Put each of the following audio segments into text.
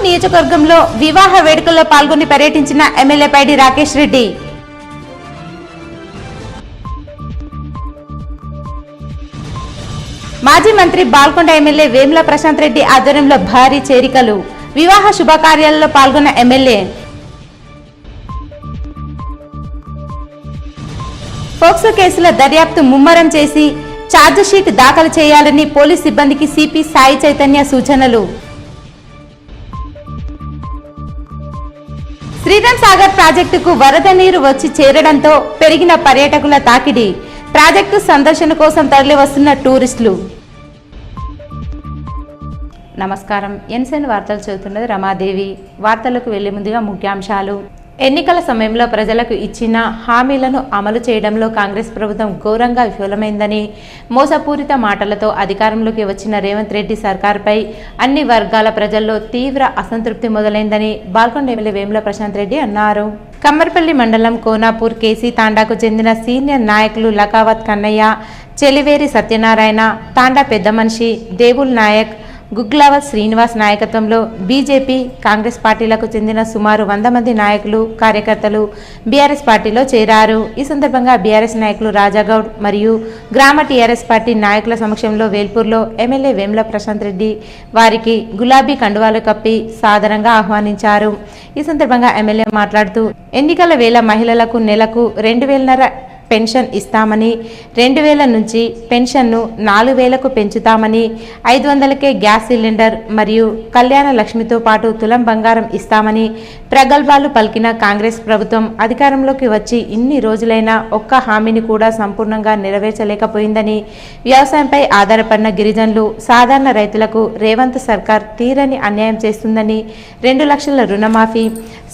నియోజకవర్గంలో వివాహ వేడుకల్లో పాల్గొని పర్యటించిన ఎమ్మెల్యే పైడి రాకేష్ రెడ్డి. మాజీ మంత్రి బాల్కొండ ఎమ్మెల్యే వేముల ప్రశాంత్ రెడ్డి ఆధ్వర్యంలో భారీ చేరికలు. వివాహ శుభకార్యాలలో పాల్గొన్న ఎమ్మెల్యే. పోక్సో కేసుల దర్యాప్తు ముమ్మరం చేసి ఛార్జిషీట్ దాఖలు చేయాలని పోలీస్ సిబ్బందికి సిపి సాయి చైతన్య సూచనలు. శ్రీరామ్ సాగర్ ప్రాజెక్టుకు వరద నీరు వచ్చి చేరడంతో పెరిగిన పర్యాటకుల తాకిడి. ప్రాజెక్టు సందర్శన కోసం తరలి వస్తున్న టూరిస్టులు. నమస్కారం. ఎన్సెన్ వార్తలు చదువుతున్నది రమాదేవి. వార్తలకు వెళ్లే ముందుగా ముఖ్యాంశాలు. ఎన్నికల సమయంలో ప్రజలకు ఇచ్చిన హామీలను అమలు చేయడంలో కాంగ్రెస్ ప్రభుత్వం ఘోరంగా విఫలమైందని, మోసపూరిత మాటలతో అధికారంలోకి వచ్చిన రేవంత్ రెడ్డి సర్కార్పై అన్ని వర్గాల ప్రజల్లో తీవ్ర అసంతృప్తి మొదలైందని బాల్కొండ ఎమ్మెల్యే వేముల ప్రశాంత్ రెడ్డి అన్నారు. కమ్మర్పల్లి మండలం కోనాపూర్ కేసీ తాండాకు చెందిన సీనియర్ నాయకులు లకావత్ కన్నయ్య, చెలివేరి సత్యనారాయణ, తాండా పెద్ద మనిషి దేవుల్ నాయక్, గుగ్లావత్ శ్రీనివాస్ నాయకత్వంలో బీజేపీ, కాంగ్రెస్ పార్టీలకు చెందిన సుమారు 100 మంది నాయకులు, కార్యకర్తలు బీఆర్ఎస్ పార్టీలో చేరారు. ఈ సందర్భంగా బీఆర్ఎస్ నాయకులు రాజాగౌడ్ మరియు గ్రామ టీఆర్ఎస్ పార్టీ నాయకుల సమక్షంలో వేల్పూర్లో ఎమ్మెల్యే వేముల ప్రశాంత్ రెడ్డి వారికి గులాబీ కండువాలు కప్పి సాదరంగా ఆహ్వానించారు. ఈ సందర్భంగా ఎమ్మెల్యే మాట్లాడుతూ ఎన్నికల వేళ మహిళలకు నెలకు 2,500 పెన్షన్ ఇస్తామని, 2,000 నుంచి పెన్షన్ను 4,000కు పెంచుతామని, 500కే గ్యాస్ సిలిండర్ మరియు కళ్యాణ లక్ష్మితో పాటు తులం బంగారం ఇస్తామని ప్రగల్భాలు పలికిన కాంగ్రెస్ ప్రభుత్వం అధికారంలోకి వచ్చి ఇన్ని రోజులైనా ఒక్క హామీని కూడా సంపూర్ణంగా నెరవేర్చలేకపోయిందని, వ్యవసాయంపై ఆధారపడిన గిరిజనులు, సాధారణ రైతులకు రేవంత్ సర్కార్ తీరని అన్యాయం చేస్తుందని, 2 లక్షల రుణమాఫీ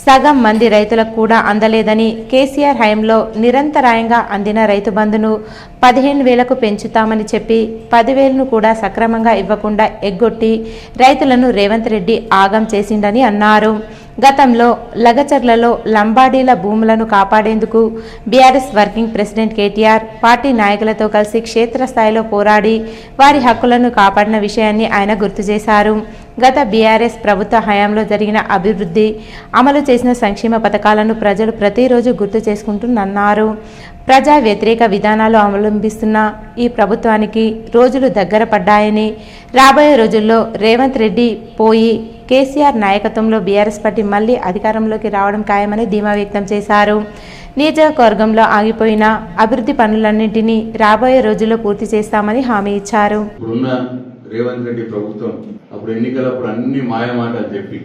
సగం మంది రైతులకు కూడా అందలేదని, కేసీఆర్ హయాంలో నిరంతరాయంగా అందిన రైతు బంధును 15,000కు పెంచుతామని చెప్పి 10,000ను కూడా సక్రమంగా ఇవ్వకుండా ఎగ్గొట్టి రైతులను రేవంత్ రెడ్డి ఆగం చేసిండని అన్నారు. గతంలో లగచర్లలో లంబాడీల భూములను కాపాడేందుకు BRS working president KTR party నాయకులతో కలిసి క్షేత్రస్థాయిలో పోరాడి వారి హక్కులను కాపాడిన విషయాన్ని ఆయన గుర్తు చేశారు. గత బీఆర్ఎస్ ప్రభుత్వ హయాంలో జరిగిన అభివృద్ధి, అమలు చేసిన సంక్షేమ పథకాలను ప్రజలు ప్రతిరోజు గుర్తు చేసుకుంటున్నారు. ప్రజా వ్యతిరేక విధానాలు అవలంబిస్తున్న ఈ ప్రభుత్వానికి రోజులు దగ్గర పడ్డాయని, రాబోయే రోజుల్లో రేవంత్ రెడ్డి పోయి కేసీఆర్ నాయకత్వంలో బీఆర్ఎస్ పార్టీ మళ్లీ అధికారంలోకి రావడం ఖాయమని ధీమా వ్యక్తం చేశారు. నియోజకవర్గంలో ఆగిపోయిన అభివృద్ధి పనులన్నింటినీ రాబోయే రోజుల్లో పూర్తి చేస్తామని హామీ ఇచ్చారు. రేవంత్ రెడ్డి ప్రభుత్వం అప్పుడు ఎన్నికలప్పుడు అన్ని మాయమాటలు చెప్పి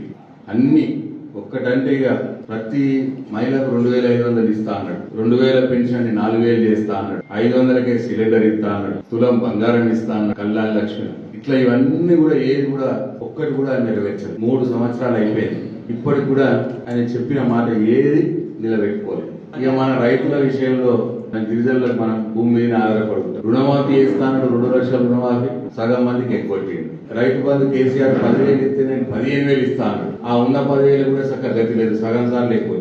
అన్ని ఒక్కటంటే ఇక ప్రతి మహిళకు 2,500 ఇస్తా అన్నాడు, 2,000 పెన్షన్ 4,000 చేస్తా అన్నాడు, 500కే సిలిండర్ ఇస్తా అన్నాడు, తులం బంగారం ఇస్తా అన్నాడు, కళ్యాణ లక్ష్మి, ఇట్లా ఇవన్నీ కూడా ఏది కూడా ఒక్కటి కూడా నెరవేర్చదు. 3 సంవత్సరాలు అయిపోయింది. ఇప్పటికి కూడా ఆయన చెప్పిన మాట ఏది నిలబెట్టుకోలేదు. ఇక మన రైతుల విషయంలో గిరిజనులకు మనం భూమి మీద ఆధారపడుకుంటాం. రుణమాఫీ ఇస్తాను, 2 లక్షల రుణమాఫీ సగం మందికి ఎక్కువ. రైతు బంధు కేసీఆర్ 10,000 ఇస్తే నేను 15,000 ఇస్తాను. ఆ ఉన్న 10,000 కూడా చక్కగా గతి లేదు, సగం సార్లు ఎక్కువ.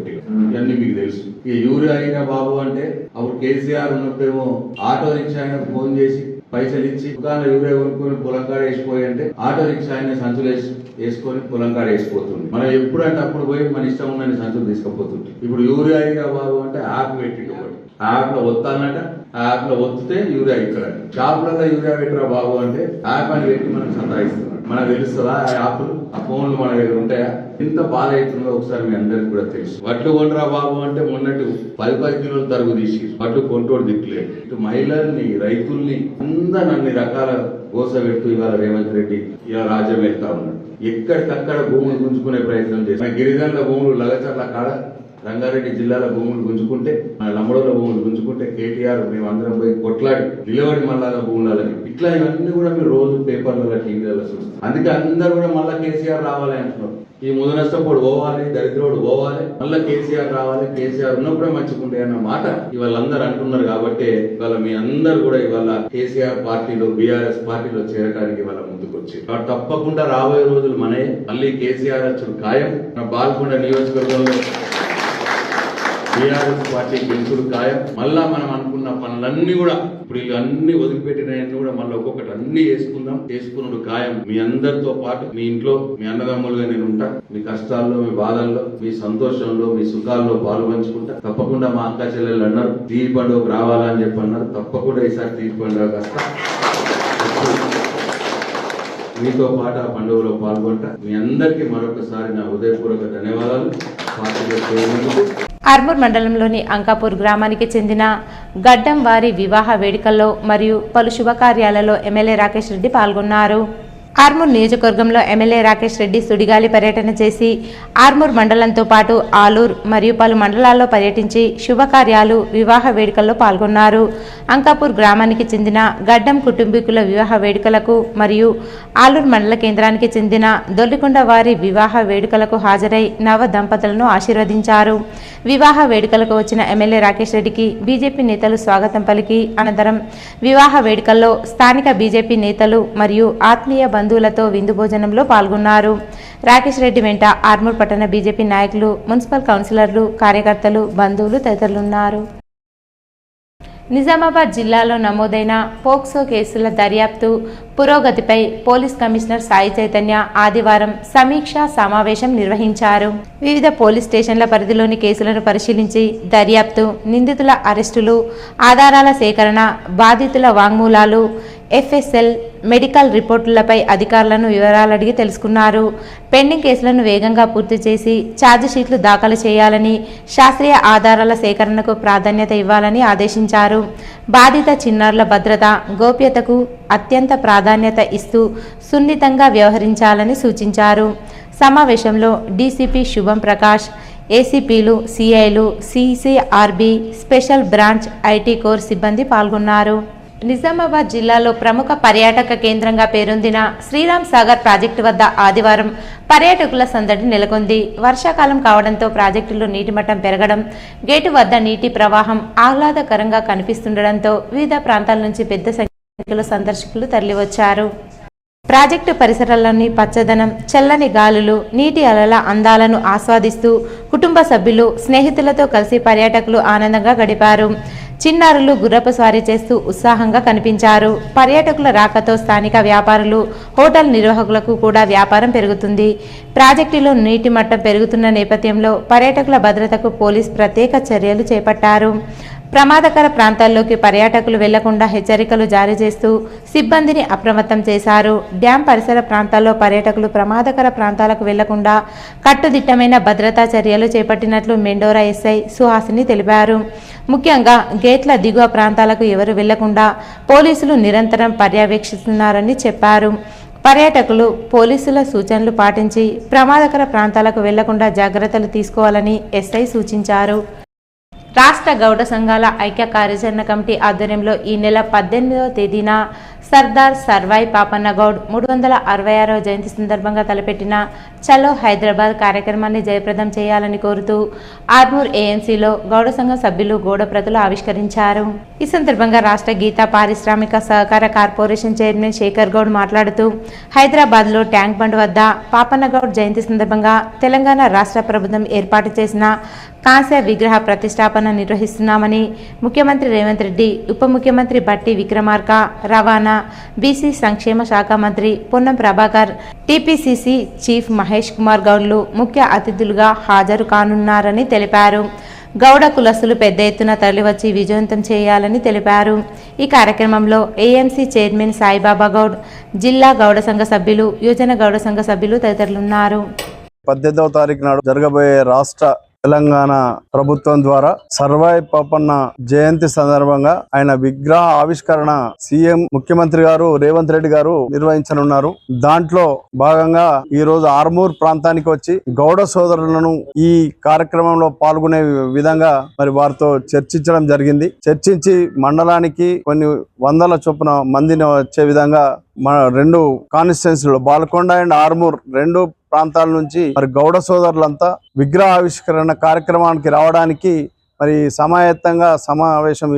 ఇవన్నీ మీకు తెలుసు. ఇక యూరియా అయినా బాబు అంటే అప్పుడు కేసీఆర్ ఉన్నప్పుడేమో ఆటో రిక్షా ఆయన ఫోన్ చేసి పైసలు ఇచ్చి దుకాణం యూరియా కొనుక్కొని పొలంకాడ వేసిపోయి అంటే ఆటో రిక్షా ఆయన సంచులు వేసుకొని పొలంకాడ వేసిపోతుంది. మనం ఎప్పుడంటే అప్పుడు పోయి మన ఇష్టం ఉన్న సంచులు తీసుకుపోతుంది. ఇప్పుడు యూరియా అయినా బాబు అంటే యాప్ పెట్టి ఒకటి యాప్ లో వస్తానట, ఆ యాప్ లో వస్తే యూరియా ఇక్కడ షాపులలో యూరియా పెట్టరా బాబు అంటే యాప్ అని పెట్టి మనం సంతాయిస్తున్నాం. మనకు తెలుస్తుందా ఆ యాప్లు, ఆ ఫోన్లు మన దగ్గర ఉంటాయా? ఎంత బాధ అవుతుందో ఒకసారి మీ అందరికి కూడా తెలుసు. వడ్లు కొనరా బాబు అంటే మొన్నటి 10 కిలోలు తరుగు తీసి వడ్లు కొంటోడు దిక్కులేదు. ఇటు మహిళల్ని, రైతుల్ని అందరూ అన్ని రకాల గోస పెడుతూ ఇవాళ రేవంత్ రెడ్డి ఇలా రాజ్యం వెళ్తా ఉన్నాడు. ఎక్కడికక్కడ భూములు గుంజుకునే ప్రయత్నం చేసి గిరిజనుల భూములు లగచర్ల కాడ, రంగారెడ్డి జిల్లాల భూములు గుంజుకుంటే, మన లంబడోల భూములు గుంజుకుంటే కేటీఆర్ మేమందరం పోయి కొట్లాడి నిలబడి మళ్ళా భూములని ఇట్లా ఇవన్నీ కూడా మీరు రోజు పేపర్లలో, టీవీలలో చూస్తారు. అందుకే అందరు కూడా మళ్ళా కేసీఆర్ రావాలి అంటున్నారు. ఈ ముదనష్టపోడు పోవాలి, దరిద్రోడు పోవాలి, మళ్ళా కేసీఆర్ రావాలి, కేసీఆర్ ఉన్నప్పుడే మంచిగుండే అన్న మాట ఇవాళ అందరు అంటున్నారు. కాబట్టి ఇవాళ మీ అందరు కూడా ఇవాళ కేసీఆర్ పార్టీలో, బీఆర్ఎస్ పార్టీలో చేరడానికి ఇవాళ ముందుకు వచ్చి తప్పకుండా రాబోయే రోజులు మళ్ళీ కేసీఆర్ వచ్చుడు ఖాయం. మన బాల్కొండ నియోజకవర్గంలో టీఆర్ఎస్ పార్టీ గెలుపుడు ఖాయం. మళ్ళా మనం అనుకున్న పనులన్నీ కూడా ఇప్పుడు అన్ని వదిలిపెట్టినవన్నీ కూడా మళ్ళీ ఒక్కొక్కటి అన్ని చేసుకున్నాడు ఖాయం. మీ అందరితో పాటు మీ ఇంట్లో మీ అన్నదమ్ములుగా నేను ఉంటా. మీ కష్టాల్లో, మీ బాధల్లో, మీ సంతోషంలో, మీ సుఖాల్లో పాలు పంచుకుంటా. తప్పకుండా మా అక్క చెల్లెళ్ళు అన్నారు తీపి పండుగకు రావాలని చెప్పి అన్నారు. తప్పకుండా ఈసారి తీపి పండుగ వస్తా, మీతో పాటు ఆ పండుగలో పాల్గొంటా. మీ అందరికీ మరొకసారి నా హృదయపూర్వక ధన్యవాదాలు. ఆర్మూర్ మండలంలోని అంకాపూర్ గ్రామానికి చెందిన గడ్డం వారి వివాహ వేడుకల్లో మరియు పలు శుభకార్యాలలో ఎమ్మెల్యే రాకేష్ రెడ్డి పాల్గొన్నారు. ఆర్మూర్ నియోజకవర్గంలో ఎమ్మెల్యే రాకేష్ రెడ్డి సుడిగాలి పర్యటన చేసి ఆర్మూర్ మండలంతో పాటు ఆలూర్ మరియు పలు మండలాల్లో పర్యటించి శుభకార్యాలు, వివాహ వేడుకల్లో పాల్గొన్నారు. అంకాపూర్ గ్రామానికి చెందిన గడ్డం కుటుంబీకుల వివాహ వేడుకలకు మరియు ఆలూర్ మండల కేంద్రానికి చెందిన దొల్లికొండ వారి వివాహ వేడుకలకు హాజరై నవ దంపతులను ఆశీర్వదించారు. వివాహ వేడుకలకు వచ్చిన ఎమ్మెల్యే రాకేష్ రెడ్డికి బీజేపీ నేతలు స్వాగతం పలికి అనంతరం వివాహ వేడుకల్లో స్థానిక బీజేపీ నేతలు మరియు ఆత్మీయ బంధువులతో విందు భోజనంలో పాల్గొన్నారు. రాకేష్ రెడ్డి వెంట ఆర్మూర్ పట్టణ బీజేపీ నాయకులు, మున్సిపల్ కౌన్సిలర్లు, కార్యకర్తలు, బంధువులు తదితరులున్నారు. నిజామాబాద్ జిల్లాలో నమోదైన పోక్సో కేసుల దర్యాప్తు పురోగతిపై పోలీస్ కమిషనర్ సాయి చైతన్య ఆదివారం సమీక్షా సమావేశం నిర్వహించారు. వివిధ పోలీస్ స్టేషన్ల పరిధిలోని కేసులను పరిశీలించి దర్యాప్తు, నిందితుల అరెస్టులు, ఆధారాల సేకరణ, బాధితుల వాంగ్మూలాలు, ఎఫ్ఎస్ఎల్, మెడికల్ రిపోర్టులపై అధికారులను వివరాలు అడిగి తెలుసుకున్నారు. పెండింగ్ కేసులను వేగంగా పూర్తి చేసి ఛార్జిషీట్లు దాఖలు చేయాలని, శాస్త్రీయ ఆధారాల సేకరణకు ప్రాధాన్యత ఇవ్వాలని ఆదేశించారు. బాధిత చిన్నారుల భద్రత, గోప్యతకు అత్యంత ప్రాధాన్యత ఇస్తూ సున్నితంగా వ్యవహరించాలని సూచించారు. సమావేశంలో డీసీపీ శుభం ప్రకాష్, ఏసీపీలు, సిఐలు, CCRB, special branch, IT core సిబ్బంది పాల్గొన్నారు. నిజామాబాద్ జిల్లాలో ప్రముఖ పర్యాటక కేంద్రంగా పేరొందిన శ్రీరామ్ సాగర్ ప్రాజెక్టు వద్ద ఆదివారం పర్యాటకుల సందడి నెలకొంది. వర్షాకాలం కావడంతో ప్రాజెక్టులో నీటి మట్టం పెరగడం, గేటు వద్ద నీటి ప్రవాహం ఆహ్లాదకరంగా కనిపిస్తుండటంతో వివిధ ప్రాంతాల నుంచి పెద్ద సంఖ్యలో సందర్శకులు తరలివచ్చారు. ప్రాజెక్టు పరిసరాల్లోని పచ్చదనం, చల్లని గాలులు, నీటి అలల అందాలను ఆస్వాదిస్తూ కుటుంబ సభ్యులు, స్నేహితులతో కలిసి పర్యాటకులు ఆనందంగా గడిపారు. చిన్నారులు గుర్రపు స్వారీ చేస్తూ ఉత్సాహంగా కనిపించారు. పర్యాటకుల రాకతో స్థానిక వ్యాపారులు, హోటల్ నిర్వాహకులకు కూడా వ్యాపారం పెరుగుతుంది. ప్రాజెక్టులో నీటి మట్టం పెరుగుతున్న నేపథ్యంలో పర్యాటకుల భద్రతకు పోలీస్ ప్రత్యేక చర్యలు చేపట్టారు. ప్రమాదకర ప్రాంతాల్లోకి పర్యాటకులు వెళ్లకుండా హెచ్చరికలు జారీ చేస్తూ సిబ్బందిని అప్రమత్తం చేశారు. డ్యాం పరిసర ప్రాంతాల్లో పర్యాటకులు ప్రమాదకర ప్రాంతాలకు వెళ్లకుండా కట్టుదిట్టమైన భద్రతా చర్యలు చేపట్టినట్లు మెండోరా ఎస్ఐ సుహాసిని తెలిపారు. ముఖ్యంగా గేట్ల దిగువ ప్రాంతాలకు ఎవరు వెళ్లకుండా పోలీసులు నిరంతరం పర్యవేక్షిస్తున్నారని చెప్పారు. పర్యాటకులు పోలీసుల సూచనలు పాటించి ప్రమాదకర ప్రాంతాలకు వెళ్లకుండా జాగ్రత్తలు తీసుకోవాలని ఎస్ఐ సూచించారు. రాష్ట్ర గౌడ సంఘాల ఐక్య కార్యాచరణ కమిటీ ఆధ్వర్యంలో ఈ నెల 18వ తేదీన సర్దార్ సర్వాయి పాపన్న గౌడ్ 366వ జయంతి సందర్భంగా తలపెట్టిన చలో హైదరాబాద్ కార్యక్రమాన్ని జయప్రదం చేయాలని కోరుతూ ఆర్మూర్ ఏఎంసీలో గౌడ సంఘం సభ్యులు గోడ ప్రతులు ఆవిష్కరించారు. ఈ సందర్భంగా రాష్ట్ర గీతా పారిశ్రామిక సహకార కార్పొరేషన్ చైర్మన్ శేఖర్ గౌడ్ మాట్లాడుతూ హైదరాబాద్లో ట్యాంక్ బండ్ వద్ద పాపన్న గౌడ్ జయంతి సందర్భంగా తెలంగాణ రాష్ట్ర ప్రభుత్వం ఏర్పాటు చేసిన కాంస్య విగ్రహ ప్రతిష్టాపన నిర్వహిస్తున్నామని, ముఖ్యమంత్రి రేవంత్ రెడ్డి, ఉప ముఖ్యమంత్రి బట్టి విక్రమార్క, రవాణా, బీసీ సంక్షేమ శాఖ మంత్రి పొన్నం ప్రభాకర్, టీపీసీసీ చీఫ్ మహేష్ కుమార్ గౌడ్లు ముఖ్య అతిథులుగా హాజరు కానున్నారని తెలిపారు. గౌడ కులస్తులు పెద్ద ఎత్తున తరలివచ్చి విజయవంతం చేయాలని తెలిపారు. ఈ కార్యక్రమంలో ఏఎంసీ చైర్మన్ సాయిబాబా గౌడ్, జిల్లా గౌడ సంఘ సభ్యులు, యువజన గౌడ సంఘ సభ్యులు తదితరులున్నారు. 18వ తారీఖు నాడు జరగబోయే రాష్ట్ర తెలంగాణ ప్రభుత్వం ద్వారా సర్వాయి పాపన్న జయంతి సందర్భంగా ఆయన విగ్రహ ఆవిష్కరణ సీఎం ముఖ్యమంత్రి గారు రేవంత్ రెడ్డి గారు నిర్వహించనున్నారు. దాంట్లో భాగంగా ఈ రోజు ఆర్మూర్ ప్రాంతానికి వచ్చి గౌడ సోదరులను ఈ కార్యక్రమంలో పాల్గొనే విధంగా మరి వారితో చర్చించడం జరిగింది. చర్చించి మండలానికి కొన్ని వందల చొప్పున మందిని వచ్చే విధంగా మన 2 కాన్స్టిట్యున్సీలు బాల్కొండ అండ్ ఆర్మూర్ 2 ప్రాంతాల నుంచి మరి గౌడ సోదరులంతా విగ్రహ ఆవిష్కరణ కార్యక్రమానికి రావడానికి మరి సమాయత్తంగా సమావేశం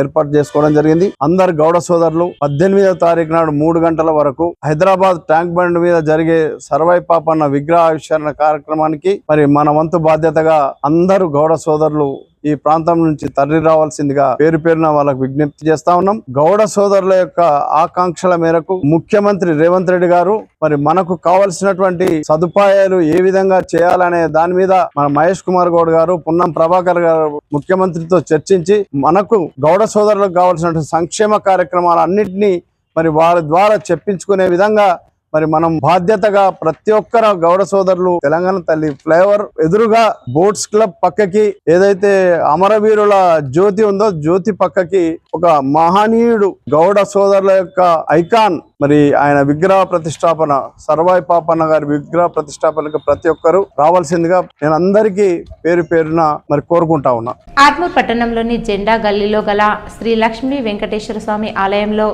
ఏర్పాటు చేసుకోవడం జరిగింది. అందరు గౌడ సోదరులు 18వ తారీఖు నాడు 3 గంటల వరకు హైదరాబాద్ ట్యాంక్ బండ్ మీద జరిగే సర్వై పాపన్న విగ్రహ ఆవిష్కరణ కార్యక్రమానికి మరి మన వంతు బాధ్యతగా అందరూ గౌడ సోదరులు ఈ ప్రాంతం నుంచి తరలి రావాల్సిందిగా పేరు పేరున వాళ్ళకు విజ్ఞప్తి చేస్తా ఉన్నాం. గౌడ సోదరుల యొక్క ఆకాంక్షల మేరకు ముఖ్యమంత్రి రేవంత్ రెడ్డి గారు మరి మనకు కావలసినటువంటి సదుపాయాలు ఏ విధంగా చేయాలనే దాని మీద మన మహేష్ కుమార్ గౌడ్ గారు, పున్నం ప్రభాకర్ గారు ముఖ్యమంత్రితో చర్చించి మనకు గౌడ సోదరులకు కావాల్సినటువంటి సంక్షేమ కార్యక్రమాలన్నింటినీ మరి వారి ద్వారా చెప్పించుకునే విధంగా మరి మనం బాధ్యతగా ప్రతి ఒక్కరు గౌడ సోదరులు తెలంగాణ తల్లి ఫ్లైఓవర్ ఎదురుగా బోట్స్ క్లబ్ పక్కకి ఏదైతే అమరవీరుల జ్యోతి ఉందో జ్యోతి పక్కకి ఒక మహనీయుడు గౌడ సోదరుల యొక్క ఐకాన్ మరి ఆయన విగ్రహ ప్రతిష్టాపన సర్వాయి పాపన్న గారి విగ్రహ ప్రతిష్టాపనకు ప్రతి ఒక్కరు రావాల్సిందిగా నేను అందరికీ పేరు పేరున మరి కోరుకుంటా ఉన్నా. ఆర్మూర్ పట్టణంలోని జెండా గల్లీలో గల శ్రీ లక్ష్మీ వెంకటేశ్వర స్వామి ఆలయంలో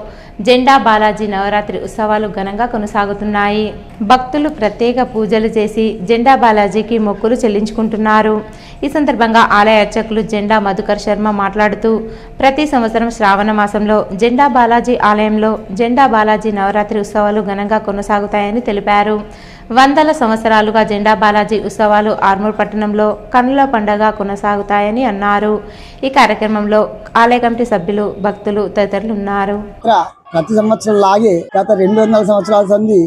జెండా బాలాజీ నవరాత్రి ఉత్సవాలు ఘనంగా కొనసాగుతున్నాయి. భక్తులు ప్రత్యేక పూజలు చేసి జెండా బాలాజీకి మొక్కులు చెల్లించుకుంటున్నారు. ఈ సందర్భంగా ఆలయ అర్చకులు జెండా మధుకర్ శర్మ మాట్లాడుతూ ప్రతి సంవత్సరం శ్రావణ మాసంలో జెండా బాలాజీ ఆలయంలో జెండా బాలాజీ నవరాత్రి ఉత్సవాలు ఘనంగా కొనసాగుతాయని తెలిపారు. వందల సంవత్సరాలుగా జెండా బాలాజీ ఉత్సవాలు ఆర్మూర్ పట్టణంలో కన్నుల పండుగ కొనసాగుతాయని అన్నారు. ఈ కార్యక్రమంలో ఆలయ కమిటీ సభ్యులు, భక్తులు తదితరులు ఉన్నారు. ప్రతి సంవత్సరం లాగే గత 200 సంవత్సరాల సంది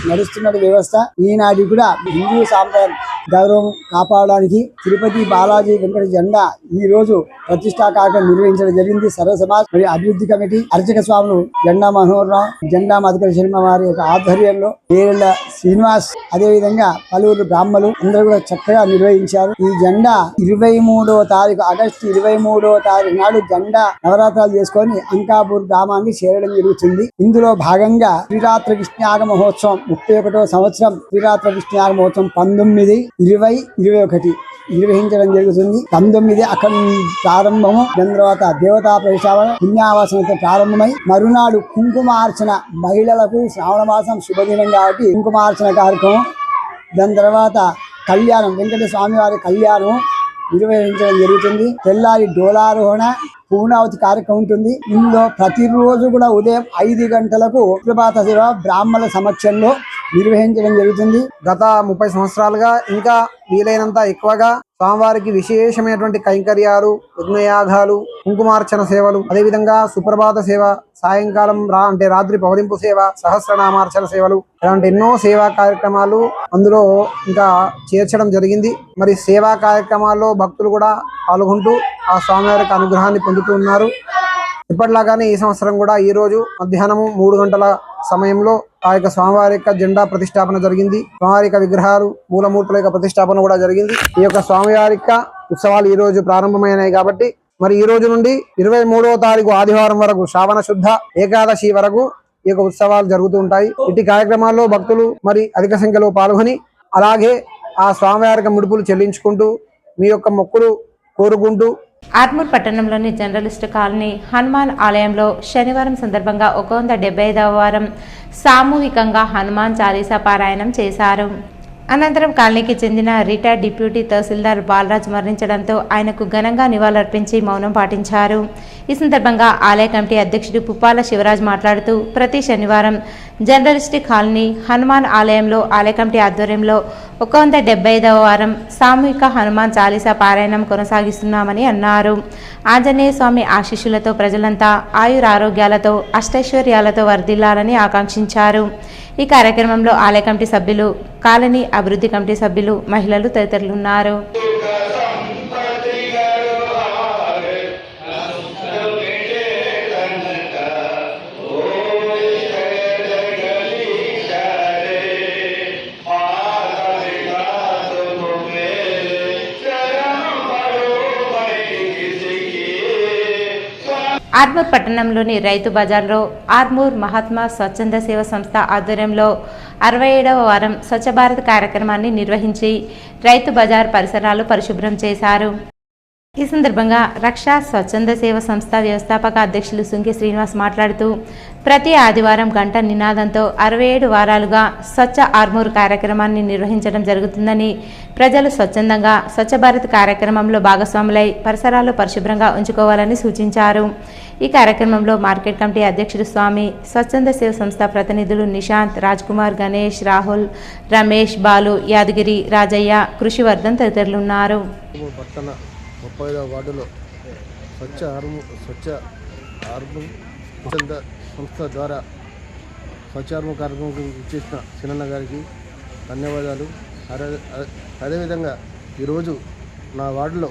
నడుస్తున్న వ్యవస్థ ఈనాటి కూడా హిందూ సాంప్రదాయం గౌరవం కాపాడడానికి తిరుపతి బాలాజీ వెంకట జెండా ఈ రోజు ప్రతిష్టా కార్యక్రమం నిర్వహించడం జరిగింది. సర్వ సమాజ్ మరియు అభివృద్ధి కమిటీ అర్చక స్వాములు జెండా మనోహరరావు, జెండా మధుకర శర్మ వారి యొక్క ఆధ్వర్యంలో ఏరెళ్ల శ్రీనివాస్, అదే విధంగా పలువురు బ్రాహ్మలు అందరూ కూడా చక్కగా నిర్వహించారు. ఈ జెండా 23వ తారీఖు ఆగస్టు 23వ తారీఖు నాడు జెండా నవరాత్రాలు చేసుకొని అంకాపూర్ గ్రామాన్ని చేరడం జరుగుతుంది. ఇందులో భాగంగా శ్రీరాత్ర విష్ణుయాగ మహోత్సవం 31వ సంవత్సరం శ్రీరాత్ర విష్ణుయాగ మహోత్సవం 19, 20, 21 నిర్వహించడం జరుగుతుంది. 19 అక్కడ ప్రారంభము, దాని తర్వాత దేవతా ప్రవేశాల పుణ్యావాసనతో ప్రారంభమై మరునాడు కుంకుమార్చన మహిళలకు శ్రావణ మాసం శుభదినం కాబట్టి కుంకుమార్చన కార్యక్రమం, దాని తర్వాత కళ్యాణం వెంకటేశ్వర స్వామి వారి కళ్యాణం నిర్వహించడం జరుగుతుంది. తెల్లారి డోలారోహణ పూర్ణావతి కార్యక్రమం ఉంటుంది. ఇందులో ప్రతిరోజు కూడా ఉదయం 5 గంటలకు సుప్రభాత సేవ బ్రాహ్మణుల సమక్షంలో నిర్వహించడం జరుగుతుంది. గత 30 సంవత్సరాలుగా ఇంకా వీలైనంత ఎక్కువగా స్వామివారికి విశేషమైనటువంటి కైంకర్యాలు, యజ్ఞయాగాలు, కుంకుమార్చన సేవలు, అదేవిధంగా సుప్రభాత సేవ, సాయంకాలం రాత్రి పవలింపు సేవ, సహస్రనామార్చన సేవలు, ఇలాంటి ఎన్నో సేవా కార్యక్రమాలు అందులో ఇంకా చేర్చడం జరిగింది. మరి సేవా కార్యక్రమాల్లో భక్తులు కూడా పాల్గొంటూ ఆ స్వామివారికి అనుగ్రహాన్ని పొందుతూ ఉన్నారు. ఇప్పటిలాగానే ఈ సంవత్సరం కూడా ఈ రోజు మధ్యాహ్నం 3 గంటల సమయంలో ఆ యొక్క స్వామివారి యొక్క జెండా ప్రతిష్టాపన జరిగింది. స్వామివారి యొక్క విగ్రహాలు, మూలమూర్తుల యొక్క ప్రతిష్టాపన కూడా జరిగింది. ఈ యొక్క స్వామివారి యొక్క ఉత్సవాలు ఈ రోజు ప్రారంభమైనాయి కాబట్టి మరి ఈ రోజు నుండి 23వ తారీఖు ఆదివారం వరకు శ్రావణ శుద్ధ ఏకాదశి వరకు ఈ యొక్క ఉత్సవాలు జరుగుతూ ఉంటాయి. ఇట్టి కార్యక్రమాల్లో భక్తులు మరి అధిక సంఖ్యలో పాల్గొని అలాగే ఆ స్వామివారికి ముడుపులు చెల్లించుకుంటూ మీ యొక్క మొక్కులు కోరుకుంటూ ఆర్మూర్ పట్టణంలోని జర్నలిస్ట్ కాలనీ హనుమాన్ ఆలయంలో శనివారం సందర్భంగా 175వ వారం సామూహికంగా హనుమాన్ చాలీసా పారాయణం చేశారు. అనంతరం కాలనీకి చెందిన రిటైర్డ్ డిప్యూటీ తహసీల్దార్ బాలరాజ్ మరణించడంతో ఆయనకు ఘనంగా నివాళులర్పించి మౌనం పాటించారు. ఈ సందర్భంగా ఆలయ కమిటీ అధ్యక్షుడు పుప్పాల శివరాజ్ మాట్లాడుతూ ప్రతి శనివారం జర్నలిస్ట్ కాలనీ హనుమాన్ ఆలయంలో ఆలయ కమిటీ ఆధ్వర్యంలో 175వ వారం సామూహిక హనుమాన్ చాలీసా పారాయణం కొనసాగిస్తున్నామని అన్నారు. ఆంజనేయ స్వామి ఆశీస్సులతో ప్రజలంతా ఆయురారోగ్యాలతో అష్టైశ్వర్యాలతో వర్ధిల్లాలని ఆకాంక్షించారు. ఈ కార్యక్రమంలో ఆలయ కమిటీ సభ్యులు, కాలనీ అభివృద్ధి కమిటీ సభ్యులు, మహిళలు తదితరులు ఉన్నారు. ఆర్మూర్ పట్టణంలోని రైతు బజార్లో ఆర్మూర్ మహాత్మా స్వచ్ఛంద సేవ సంస్థ ఆధ్వర్యంలో 67వ వారం స్వచ్ఛ భారత్ కార్యక్రమాన్ని నిర్వహించి రైతు బజార్ పరిసరాలు పరిశుభ్రం చేశారు. ఈ సందర్భంగా రక్షా స్వచ్ఛంద సేవ సంస్థ వ్యవస్థాపక అధ్యక్షులు సుంకి శ్రీనివాస్ మాట్లాడుతూ ప్రతి ఆదివారం గంట నినాదంతో 67 వారాలుగా స్వచ్ఛ ఆర్మూర్ కార్యక్రమాన్ని నిర్వహించడం జరుగుతుందని, ప్రజలు స్వచ్ఛందంగా స్వచ్ఛ భారత్ కార్యక్రమంలో భాగస్వాములై పరిసరాలు పరిశుభ్రంగా ఉంచుకోవాలని సూచించారు. ఈ కార్యక్రమంలో మార్కెట్ కమిటీ అధ్యక్షుడు స్వామి, స్వచ్ఛంద సేవ సంస్థ ప్రతినిధులు నిశాంత్, రాజ్ కుమార్, గణేష్, రాహుల్, రమేష్, బాలు, యాదగిరి, రాజయ్య, కృషివర్ధన్ తదితరులు ఉన్నారు. పట్టణ 35వ వార్డులో స్వచ్ఛ ఆర్మూర్ స్వచ్ఛంద సంస్థ ద్వారా స్వచ్ఛ ఆర్మూర్ కార్యక్రమం ఇచ్చేసిన సినన్న గారికి ధన్యవాదాలు. అదేవిధంగా ఈరోజు నా వార్డులో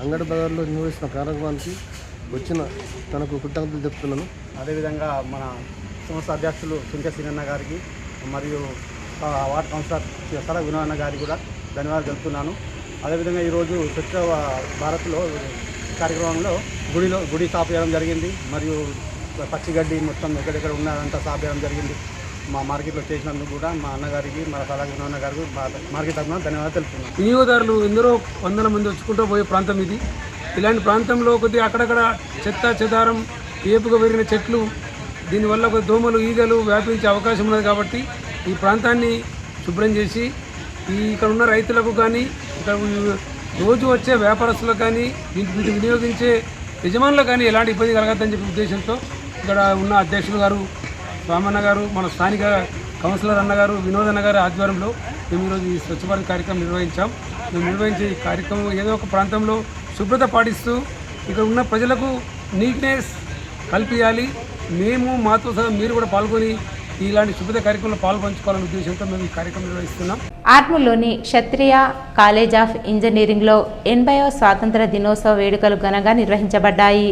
అంగడి బజార్లో నిర్వహిస్తున్న కార్యక్రమానికి వచ్చిన తనకు కృతజ్ఞతలు చెప్తున్నాను. అదేవిధంగా మన సంస్థ అధ్యక్షులు సుంక సినన్న గారికి మరియు వార్డు కౌన్సిలర్ సర వినోదన్న గారికి కూడా ధన్యవాదాలు తెలుపుతున్నాను. అదేవిధంగా ఈరోజు స్వచ్ఛ భారత్లో కార్యక్రమంలో గుడి సాఫ్ చేయడం జరిగింది. మరియు పచ్చిగడ్డి మొత్తం ఎక్కడెక్కడ ఉన్నదంతా సాఫ్ చేయడం జరిగింది. మా మార్కెట్లో చేసినందుకు కూడా మా అన్నగారికి, మా సలహా వినోదన్న గారికి మార్కెట్ తరఫున ధన్యవాదాలు తెలుపుతున్నాను. వినియోగదారులు ఎందరో వందల మంది వచ్చుకుంటూ పోయే ప్రాంతం ఇది. ఇలాంటి ప్రాంతంలో కొద్దిగా అక్కడక్కడ చెదారం, ఏపుగా పెరిగిన చెట్లు, దీనివల్ల ఒక దోమలు, ఈగలు వ్యాపించే అవకాశం ఉన్నది. కాబట్టి ఈ ప్రాంతాన్ని శుభ్రం చేసి ఇక్కడ ఉన్న రైతులకు కానీ, ఇక్కడ రోజు వచ్చే వ్యాపారస్తులకు కానీ, వీటిని వినియోగించే యజమానులకు కానీ ఎలాంటి ఇబ్బంది కలగద్దని చెప్పే ఉద్దేశంతో ఇక్కడ ఉన్న అధ్యక్షులు గారు స్వామన్న గారు, మన స్థానిక కౌన్సిలర్ అన్నగారు, వినోదన్న గారి ఆధ్వర్యంలో మేము ఈరోజు ఈ స్వచ్ఛ భారత్ కార్యక్రమం నిర్వహించాం. మేము నిర్వహించే ఈ కార్యక్రమం ఏదో ఒక ప్రాంతంలో శుభ్రత పాటిస్తూ ఇక్కడ ఉన్న ప్రజలకు నీట్నెస్ కల్పించాలి. మేము మాతో సహా మీరు కూడా పాల్గొని ఇలాంటి శుభ్రత కార్యక్రమంలో పాల్పంచుకోవాలనే ఉద్దేశంతో మేము ఈ కార్యక్రమం నిర్వహిస్తున్నాం. ఆర్మూర్లోని క్షత్రియ కాలేజ్ ఆఫ్ ఇంజనీరింగ్లో 80వ స్వాతంత్ర దినోత్సవ వేడుకలు ఘనంగా నిర్వహించబడ్డాయి.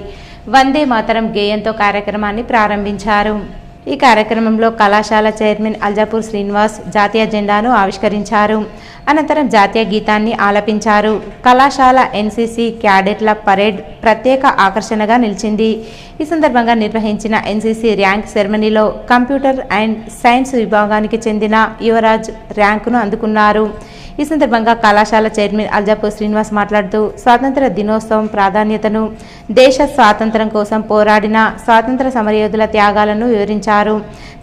వందే మాతరం గేయంతో కార్యక్రమాన్ని ప్రారంభించారు. ఈ కార్యక్రమంలో కళాశాల చైర్మన్ అల్జాపూర్ శ్రీనివాస్ జాతీయ జెండాను ఆవిష్కరించారు. అనంతరం జాతీయ గీతాన్ని ఆలపించారు. కళాశాల ఎన్సీసీ క్యాడెట్ల పరేడ్ ప్రత్యేక ఆకర్షణగా నిలిచింది. ఈ సందర్భంగా నిర్వహించిన ఎన్సీసీ ర్యాంక్ సెరమనీలో కంప్యూటర్ అండ్ సైన్స్ విభాగానికి చెందిన యువరాజ్ ర్యాంకును అందుకున్నారు. ఈ సందర్భంగా కళాశాల చైర్మన్ అల్జాపూర్ శ్రీనివాస్ మాట్లాడుతూ స్వాతంత్ర దినోత్సవం ప్రాధాన్యతను, దేశ స్వాతంత్రం కోసం పోరాడిన స్వాతంత్ర సమరయోధుల త్యాగాలను వివరించారు.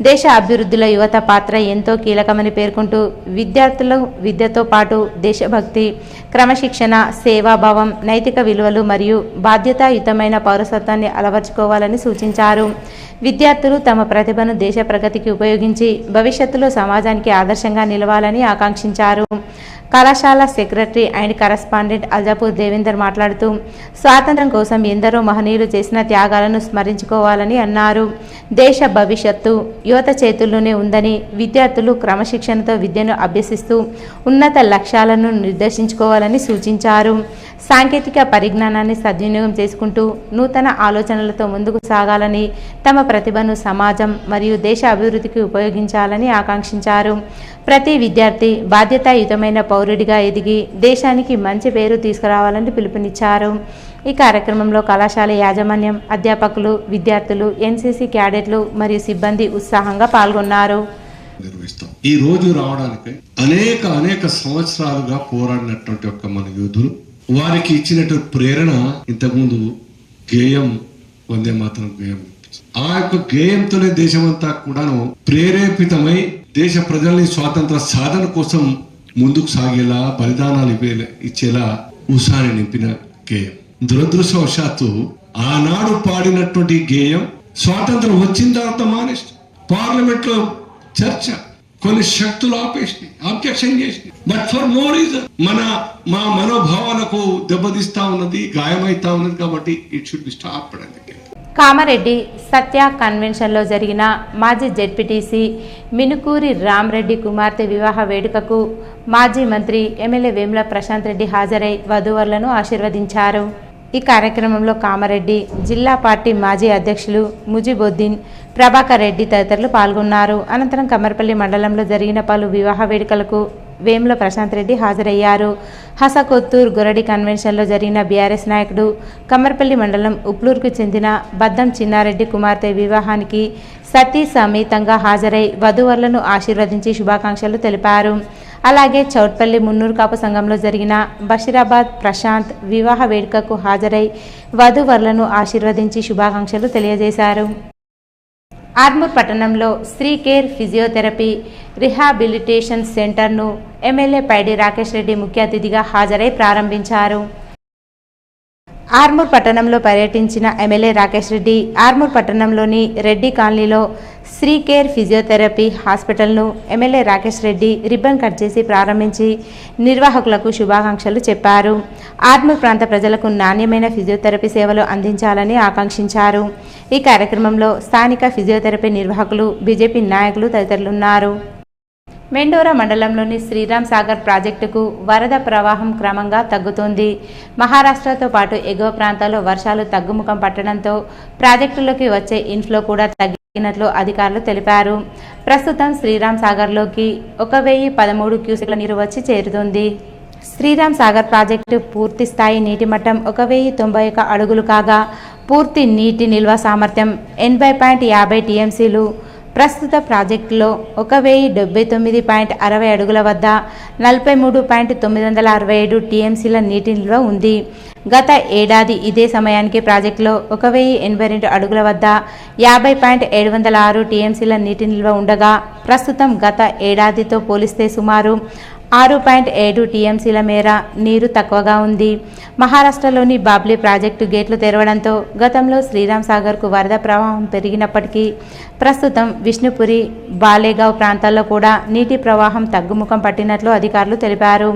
దేశ అభివృద్ధిలో యువత పాత్ర ఎంతో కీలకమని పేర్కొంటూ విద్యార్థులు విద్యతో పాటు దేశభక్తి, క్రమశిక్షణ, సేవాభావం, నైతిక విలువలు మరియు బాధ్యతాయుతమైన పౌరసత్వాన్ని అలవర్చుకోవాలని సూచించారు. విద్యార్థులు తమ ప్రతిభను దేశ ప్రగతికి ఉపయోగించి భవిష్యత్తులో సమాజానికి ఆదర్శంగా నిలవాలని ఆకాంక్షించారు. కళాశాల secretary and correspondent Aljapur Devender మాట్లాడుతూ స్వాతంత్ర్యం కోసం ఎందరో మహనీయులు చేసిన త్యాగాలను స్మరించుకోవాలని అన్నారు. దేశ భవిష్యత్తు యువత చేతుల్లోనే ఉందని, విద్యార్థులు క్రమశిక్షణతో విద్యను అభ్యసిస్తూ ఉన్నత లక్ష్యాలను నిర్దేశించుకోవాలని సూచించారు. సాంకేతిక పరిజ్ఞానాన్ని సద్వినియోగం చేసుకుంటూ నూతన ఆలోచనలతో ముందుకు సాగాలని, తమ ప్రతిభను సమాజం మరియు దేశ అభివృద్ధికి ఉపయోగించాలని ఆకాంక్షించారు. ప్రతి విద్యార్థి బాధ్యతాయుతమైన పౌరుడిగా ఎదిగి దేశానికి మంచి పేరు తీసుకురావాలని పిలుపునిచ్చారు. ఈ కార్యక్రమంలో కళాశాల యాజమాన్యం, అధ్యాపకులు, విద్యార్థులు, ఎన్సీసీ క్యాడెట్లు మరియు సిబ్బంది ఉత్సాహంగా పాల్గొన్నారు. ఈ రోజు రావడానికి అనేక సంవత్సరాలుగా పోరాడినటువంటి ఒక మన యోధులు, వారికి ఇచ్చినటువంటి ప్రేరణ ఇంతకుముందు గేయం, వందే మాతరం గేయం. ఆ యొక్క గేయంతోనే దేశమంతా కూడాను ప్రేరేపితమై దేశ ప్రజల్ని స్వాతంత్ర సాధన కోసం ముందుకు సాగేలా, బలిదానాలు ఇచ్చేలా ఉత్సాహాన్ని నింపిన గేయం. దురదృష్టవశాత్తు ఆనాడు పాడినటువంటి గేయం స్వాతంత్రం వచ్చిన తర్వాత మానేసి పార్లమెంట్ లో చర్చ కొన్ని శక్తులు ఆబ్జెక్షన్ చేసి, బట్ ఫర్ నో రీజన్ మా మనోభావాలకు దెబ్బతీస్తా ఉన్నది, గాయమైతా ఉన్నది. కాబట్టి ఇట్ షుడ్ బి స్టాప్డ్ అని. కామారెడ్డి సత్య కన్వెన్షన్లో జరిగిన మాజీ జెడ్పీటీసీ మినుకూరి రామ్రెడ్డి కుమార్తె వివాహ వేడుకకు మాజీ మంత్రి ఎమ్మెల్యే వేముల ప్రశాంత్ రెడ్డి హాజరై వధూవరులను ఆశీర్వదించారు. ఈ కార్యక్రమంలో కామారెడ్డి జిల్లా పార్టీ మాజీ అధ్యక్షులు ముజిబుద్దీన్, ప్రభాకర్ రెడ్డి తదితరులు పాల్గొన్నారు. అనంతరం కమ్మర్పల్లి మండలంలో జరిగిన పలు వివాహ వేడుకలకు వేముల ప్రశాంత్ రెడ్డి హాజరయ్యారు. హసకొత్తూరు గొరడి కన్వెన్షన్లో జరిగిన బీఆర్ఎస్ నాయకుడు కమ్మర్పల్లి మండలం ఉప్లూరుకు చెందిన బద్దం చిన్నారెడ్డి కుమార్తె వివాహానికి సతీ సమేతంగా హాజరై వధూవరులను ఆశీర్వదించి శుభాకాంక్షలు తెలిపారు. అలాగే చౌట్పల్లి మున్నూరు కాపు సంఘంలో జరిగిన బషీరాబాద్ ప్రశాంత్ వివాహ వేడుకకు హాజరై వధూవరులను ఆశీర్వదించి శుభాకాంక్షలు తెలియజేశారు. ఆర్మూర్ పట్టణంలో శ్రీ కేర్ ఫిజియోథెరపీ రిహాబిలిటేషన్ సెంటర్ను ఎమ్మెల్యే పైడి రాకేష్ రెడ్డి ముఖ్య అతిథిగా హాజరై ప్రారంభించారు. ఆర్మూర్ పట్టణంలో పర్యటించిన ఎమ్మెల్యే రాకేష్ రెడ్డి ఆర్మూర్ పట్టణంలోని రెడ్డి కాలనీలో శ్రీ కేర్ ఫిజియోథెరపీ హాస్పిటల్ను MLA Rakesh Reddy ribbon cut చేసి ప్రారంభించి నిర్వాహకులకు శుభాకాంక్షలు చెప్పారు. ఆర్మూర్ ప్రాంత ప్రజలకు నాణ్యమైన ఫిజియోథెరపీ సేవలు అందించాలని ఆకాంక్షించారు. ఈ కార్యక్రమంలో స్థానిక ఫిజియోథెరపీ నిర్వాహకులు, బీజేపీ నాయకులు తదితరులున్నారు. మెండోరా మండలంలోని శ్రీరామ్ సాగర్ ప్రాజెక్టుకు వరద ప్రవాహం క్రమంగా తగ్గుతోంది. మహారాష్ట్రతో పాటు ఎగువ ప్రాంతాల్లో వర్షాలు తగ్గుముఖం పట్టడంతో ప్రాజెక్టులోకి వచ్చే ఇన్ఫ్లో కూడా తగ్గినట్లు అధికారులు తెలిపారు. ప్రస్తుతం శ్రీరామ్ సాగర్లోకి 1013 క్యూసెక్ల నీరు వచ్చి చేరుతుంది. శ్రీరామ్ సాగర్ ప్రాజెక్టు పూర్తి స్థాయి నీటి మట్టం 1091 అడుగులు కాగా పూర్తి నీటి నిల్వ సామర్థ్యం 80.50 టీఎంసీలు. ప్రస్తుత ప్రాజెక్టులో 1079.60 అడుగుల వద్ద 43.967 టీఎంసీల నీటి నిల్వ ఉంది. గత ఏడాది ఇదే సమయానికి ప్రాజెక్టులో 1082 అడుగుల వద్ద 50.706 టీఎంసీల నీటి నిల్వ ఉండగా ప్రస్తుతం గత ఏడాదితో పోలిస్తే సుమారు 6.7 టీఎంసీల మేర నీరు తక్కువగా ఉంది. మహారాష్ట్రలోని బాబ్లీ ప్రాజెక్టు గేట్లు తెరవడంతో గతంలో శ్రీరామ్ సాగర్కు వరద ప్రవాహం పెరిగినప్పటికీ ప్రస్తుతం విష్ణుపురి, బాలేగావ్ ప్రాంతాల్లో కూడా నీటి ప్రవాహం తగ్గుముఖం పట్టినట్లు అధికారులు తెలిపారు.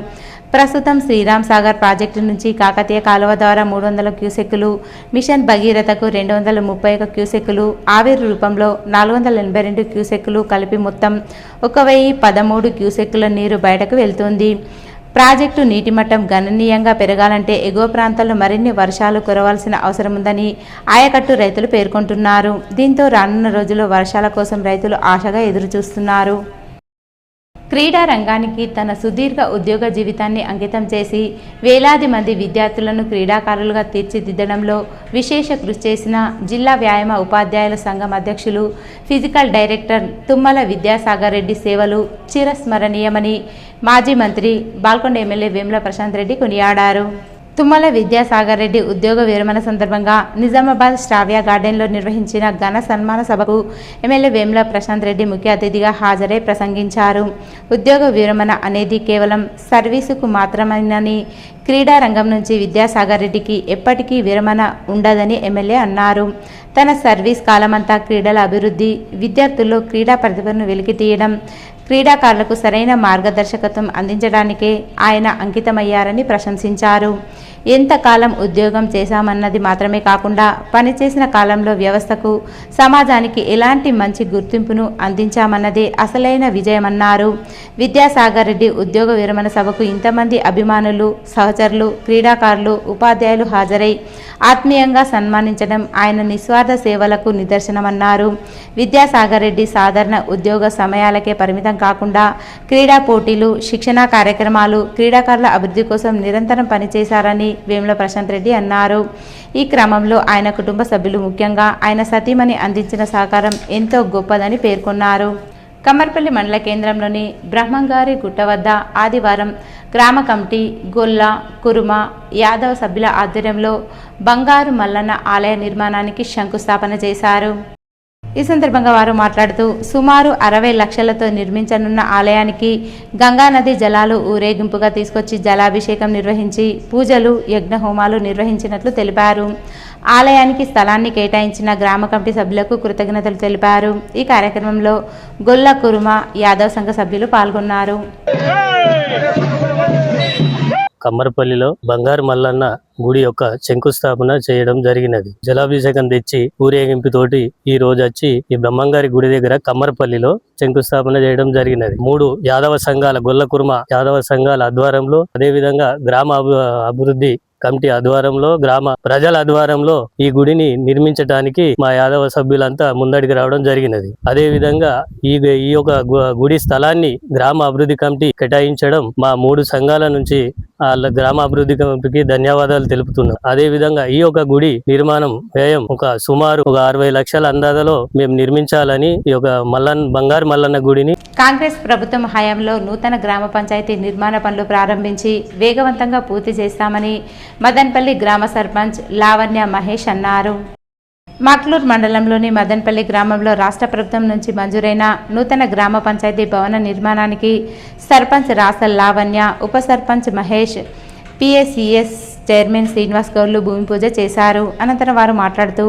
ప్రస్తుతం శ్రీరామ్ సాగర్ ప్రాజెక్టు నుంచి కాకతీయ కాలువ ద్వారా 300 క్యూసెక్కులు, మిషన్ భగీరథకు 231 క్యూసెక్కులు, ఆవిరి రూపంలో 482 క్యూసెక్కులు కలిపి మొత్తం 1013 క్యూసెక్కుల నీరు బయటకు వెళ్తుంది. ప్రాజెక్టు నీటి మట్టం గణనీయంగా పెరగాలంటే ఎగువ ప్రాంతాల్లో మరిన్ని వర్షాలు కురవాల్సిన అవసరముందని ఆయకట్టు రైతులు పేర్కొంటున్నారు. దీంతో రానున్న రోజుల్లో వర్షాల కోసం రైతులు ఆశగా ఎదురుచూస్తున్నారు. క్రీడా రంగానికి తన సుదీర్ఘ ఉద్యోగ జీవితాన్ని అంకితం చేసి వేలాది మంది విద్యార్థులను క్రీడాకారులుగా తీర్చిదిద్దడంలో విశేష కృషి చేసిన జిల్లా వ్యాయామ ఉపాధ్యాయుల సంఘం అధ్యక్షులు, ఫిజికల్ డైరెక్టర్ తుమ్మల విద్యాసాగర్ రెడ్డి సేవలు చిరస్మరణీయమని మాజీ మంత్రి బాల్కొండ ఎమ్మెల్యే వేముల ప్రశాంత్ రెడ్డి కొనియాడారు. తుమ్మల విద్యాసాగర్ రెడ్డి ఉద్యోగ విరమణ సందర్భంగా నిజామాబాద్ స్టావియా గార్డెన్లో నిర్వహించిన ఘన సన్మాన సభకు ఎమ్మెల్యే వేముల ప్రశాంత్ రెడ్డి ముఖ్య అతిథిగా హాజరై ప్రసంగించారు. ఉద్యోగ విరమణ అనేది కేవలం సర్వీసుకు మాత్రమేనని, క్రీడా రంగం నుంచి విద్యాసాగర్ రెడ్డికి ఎప్పటికీ విరమణ ఉండదని ఎమ్మెల్యే అన్నారు. తన సర్వీస్ కాలమంతా క్రీడల అభివృద్ధి, విద్యార్థుల్లో క్రీడా ప్రతిభను వెలికితీయడం, క్రీడాకారులకు సరైన మార్గదర్శకత్వం అందించడానికే ఆయన అంకితమయ్యారని ప్రశంసించారు. ఎంతకాలం ఉద్యోగం చేశామన్నది మాత్రమే కాకుండా పనిచేసిన కాలంలో వ్యవస్థకు, సమాజానికి ఎలాంటి మంచి గుర్తింపును అందించామన్నదే అసలైన విజయమన్నారు. విద్యాసాగర్ రెడ్డి ఉద్యోగ విరమణ సభకు ఇంతమంది అభిమానులు, సహచరులు, క్రీడాకారులు, ఉపాధ్యాయులు హాజరై ఆత్మీయంగా సన్మానించడం ఆయన నిస్వార్థ సేవలకు నిదర్శనమన్నారు. విద్యాసాగర్ రెడ్డి సాధారణ ఉద్యోగ సమయాలకే పరిమితం కాకుండా క్రీడా పోటీలు, శిక్షణా కార్యక్రమాలు, క్రీడాకారుల అభివృద్ధి కోసం నిరంతరం పనిచేశారని వేముల ప్రశాంత్ రెడ్డి అన్నారు. ఈ క్రమంలో ఆయన కుటుంబ సభ్యులు, ముఖ్యంగా ఆయన సతీమణి అందించిన సహకారం ఎంతో గొప్పదని పేర్కొన్నారు. కమ్మర్పల్లి మండల కేంద్రంలోని బ్రహ్మంగారి గుట్ట వద్ద ఆదివారం గ్రామ కమిటీ, గొల్ల, కురుమ, యాదవ్ సభ్యుల ఆధ్వర్యంలో బంగారు మల్లన్న ఆలయ నిర్మాణానికి శంకుస్థాపన చేశారు. ఈ సందర్భంగా వారు మాట్లాడుతూ సుమారు 60 లక్షలతో నిర్మించనున్న ఆలయానికి గంగానది జలాలు ఊరేగింపుగా తీసుకొచ్చి జలాభిషేకం నిర్వహించి పూజలు, యజ్ఞ హోమాలు నిర్వహించినట్లు తెలిపారు. ఆలయానికి స్థలాన్ని కేటాయించిన గ్రామ కమిటీ సభ్యులకు కృతజ్ఞతలు తెలిపారు. ఈ కార్యక్రమంలో గొల్ల, కురుమ, యాదవ్ సంఘ సభ్యులు పాల్గొన్నారు. కమ్మరపల్లిలో బంగారు మల్లన్న గుడి యొక్క శంకుస్థాపన చేయడం జరిగినది. జలాభిషేకం తెచ్చి ఊరేగింపుతోటి ఈ రోజు వచ్చి ఈ బ్రహ్మంగారి గుడి దగ్గర కమ్మరపల్లిలో శంకుస్థాపన చేయడం జరిగినది. 3 యాదవ సంఘాల, గొల్ల, కుర్మ యాదవ సంఘాల ఆధ్వర్యంలో, అదేవిధంగా గ్రామ అభివృద్ధి కమిటీ ఆధ్వర్యంలో, గ్రామ ప్రజల ఆధ్వర్యంలో ఈ గుడిని నిర్మించడానికి మా యాదవ సభ్యులంతా ముందడికి రావడం జరిగినది. అదే విధంగా ఈ యొక్క గుడి స్థలాన్ని గ్రామ అభివృద్ధి కమిటీ కేటాయించడం మా 3 సంఘాల నుంచి గ్రామ అభివృద్ధి కమిటీకి ధన్యవాదాలు తెలుపుతున్నాం. అదే విధంగా ఈ యొక్క గుడి నిర్మాణం వ్యయం సుమారు 60 లక్షల అందాజలో మేము నిర్మించాలని ఈ యొక్క బంగారు మల్లన్న గుడిని కాంగ్రెస్ ప్రభుత్వం హయాంలో నూతన గ్రామ పంచాయతీ నిర్మాణ పనులు ప్రారంభించి వేగవంతంగా పూర్తి చేస్తామని మదన్పల్లి గ్రామ సర్పంచ్ లావణ్య మహేష్ అన్నారు. మాక్లూర్ మండలంలోని మదన్పల్లి గ్రామంలో రాష్ట్ర ప్రభుత్వం నుంచి మంజూరైన నూతన గ్రామ పంచాయతీ భవన నిర్మాణానికి సర్పంచ్ రాసల్ లావణ్య, ఉప సర్పంచ్ మహేష్, పిఎస్సిఎస్ చైర్మన్ శ్రీనివాస్ గౌడ్లు భూమి పూజ చేశారు. అనంతరం వారు మాట్లాడుతూ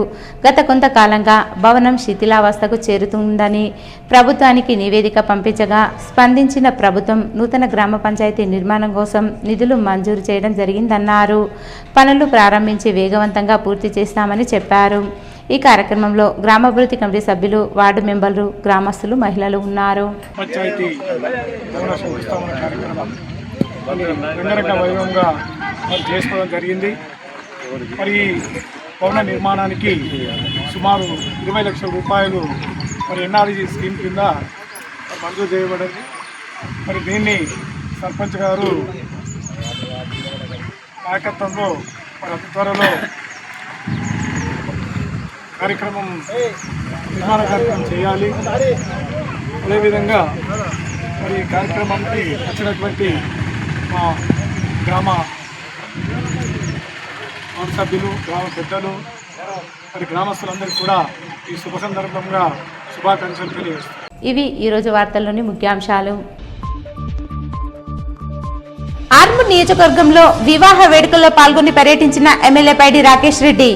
గత కొంతకాలంగా భవనం శిథిలావస్థకు చేరుతుందని ప్రభుత్వానికి నివేదిక పంపించగా స్పందించిన ప్రభుత్వం నూతన గ్రామ పంచాయతీ నిర్మాణం కోసం నిధులు మంజూరు చేయడం జరిగిందన్నారు. పనులు ప్రారంభించి వేగవంతంగా పూర్తి చేస్తామని చెప్పారు. ఈ కార్యక్రమంలో గ్రామాభివృద్ధి కమిటీ సభ్యులు, వార్డు మెంబర్లు, గ్రామస్తులు, మహిళలు ఉన్నారు. పంచాయతీ భవన శంకుస్థాపన కార్యక్రమం రంగరంగ వైభవంగా చేసుకోవడం జరిగింది. మరి భవన నిర్మాణానికి సుమారు 20 లక్షల రూపాయలు ఎన్ఆర్జీ స్కీమ్ కింద మంజూరు చేయబడింది. మరి దీన్ని సర్పంచ్ గారు నాయకత్వంలో అతి త్వరలో నిర్మాణ కార్యక్రమం చేయాలి. అదేవిధంగా మరి ఈ కార్యక్రమానికి వచ్చినటువంటి మా గ్రామ సభ్యులు, గ్రామ పెద్దలు, మరి గ్రామస్తులందరికీ కూడా ఈ శుభ సందర్భంగా శుభాకాంక్షలు తెలియజేస్తారు. ఇవి ఈరోజు వార్తల్లోని ముఖ్యాంశాలు. ఆర్మూర్ నియోజకవర్గంలో వివాహ వేడుకల్లో పాల్గొని పర్యటించిన ఎమ్మెల్యే పైడి రాకేష్ రెడ్డి.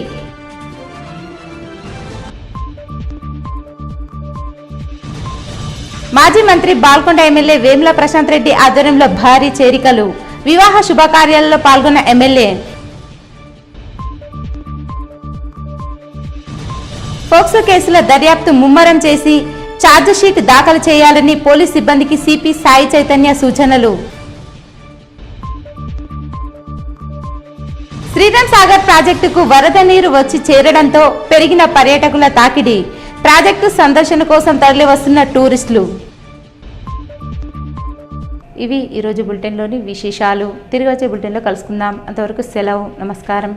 మాజీ మంత్రి బాల్కొండ ఎమ్మెల్యే వేముల ప్రశాంత్ రెడ్డి ఆధ్వర్యంలో భారీ చేరికలు. వివాహ శుభకార్యాలలో పాల్గొన్న ఎమ్మెల్యే. పోక్సో కేసుల దర్యాప్తు ముమ్మరం చేసి ఛార్జిషీట్ దాఖలు చేయాలని పోలీస్ సిబ్బందికి సిపి సాయి చైతన్య సూచనలు. శ్రీరామ్ సాగర్ ప్రాజెక్టుకు వరద నీరు వచ్చి చేరడంతో పెరిగిన పర్యాటకుల తాకిడి. ప్రాజెక్టు సందర్శన కోసం తరలి వస్తున్న టూరిస్టులు. ఇవి ఈరోజు బులెటిన్లోని విశేషాలు. తిరిగి వచ్చే బులెటిన్లో కలుసుకుందాం. అంతవరకు సెలవు. నమస్కారం.